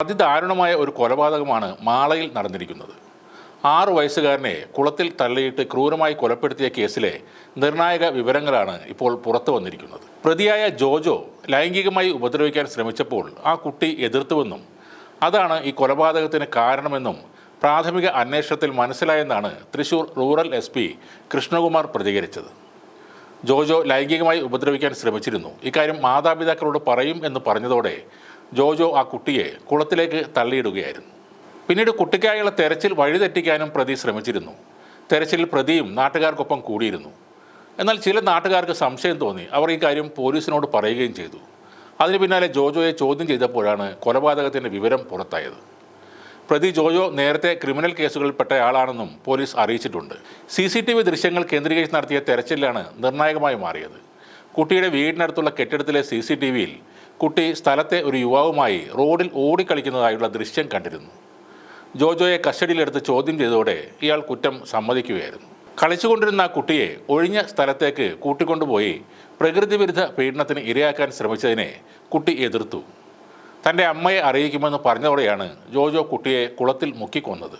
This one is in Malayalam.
അതിദാരുണമായ ഒരു കൊലപാതകമാണ് മാളയിൽ നടന്നിരിക്കുന്നത്. 6 വയസ്സുകാരനെ കുളത്തിൽ തള്ളിയിട്ട് ക്രൂരമായി കൊലപ്പെടുത്തിയ കേസിലെ നിർണായക വിവരങ്ങളാണ് ഇപ്പോൾ പുറത്തു വന്നിരിക്കുന്നത്. പ്രതിയായ ജോജോ ലൈംഗികമായി ഉപദ്രവിക്കാൻ ശ്രമിച്ചപ്പോൾ ആ കുട്ടി എതിർത്തുവെന്നും അതാണ് ഈ കൊലപാതകത്തിന് കാരണമെന്നും പ്രാഥമിക അന്വേഷണത്തിൽ മനസ്സിലായെന്നാണ് തൃശൂർ റൂറൽ SP കൃഷ്ണകുമാർ പ്രതികരിച്ചത്. ജോജോ ലൈംഗികമായി ഉപദ്രവിക്കാൻ ശ്രമിച്ചിരുന്നു, ഇക്കാര്യം മാതാപിതാക്കളോട് പറയും എന്ന് പറഞ്ഞതോടെ ജോജോ ആ കുട്ടിയെ കുളത്തിലേക്ക് തള്ളിയിടുകയായിരുന്നു. പിന്നീട് കുട്ടിക്കായുള്ള തെരച്ചിൽ വഴിതെറ്റിക്കാനും പ്രതി ശ്രമിച്ചിരുന്നു. തെരച്ചിലിൽ പ്രതിയും നാട്ടുകാർക്കൊപ്പം കൂടിയിരുന്നു. എന്നാൽ ചില നാട്ടുകാർക്ക് സംശയം തോന്നി. അവർ ഈ കാര്യം പോലീസിനോട് പറയുകയും ചെയ്തു. അതിന് പിന്നാലെ ജോജോയെ ചോദ്യം ചെയ്തപ്പോഴാണ് കൊലപാതകത്തിൻ്റെ വിവരം പുറത്തായത്. പ്രതി ജോജോ നേരത്തെ ക്രിമിനൽ കേസുകളിൽപ്പെട്ടയാളാണെന്നും പോലീസ് അറിയിച്ചിട്ടുണ്ട്. CCTV ദൃശ്യങ്ങൾ കേന്ദ്രീകരിച്ച് നടത്തിയ തെരച്ചിലാണ് നിർണായകമായി മാറിയത്. കുട്ടിയുടെ വീടിനടുത്തുള്ള കെട്ടിടത്തിലെ CCTVയിൽ കുട്ടി സ്ഥലത്തെ ഒരു യുവാവുമായി റോഡിൽ ഓടിക്കളിക്കുന്നതായുള്ള ദൃശ്യം കണ്ടിരുന്നു. ജോജോയെ കസ്റ്റഡിയിലെടുത്ത് ചോദ്യം ചെയ്തതോടെ ഇയാൾ കുറ്റം സമ്മതിക്കുകയായിരുന്നു. കളിച്ചുകൊണ്ടിരുന്ന ആ കുട്ടിയെ ഒഴിഞ്ഞ സ്ഥലത്തേക്ക് കൂട്ടിക്കൊണ്ടുപോയി പ്രകൃതിവിരുദ്ധ പീഡനത്തിന് ഇരയാക്കാൻ ശ്രമിച്ചതിനെ കുട്ടി എതിർത്തു. തൻ്റെ അമ്മയെ അറിയിക്കുമെന്ന് പറഞ്ഞതോടെയാണ് ജോജോ കുട്ടിയെ കുളത്തിൽ മുക്കിക്കൊന്നത്.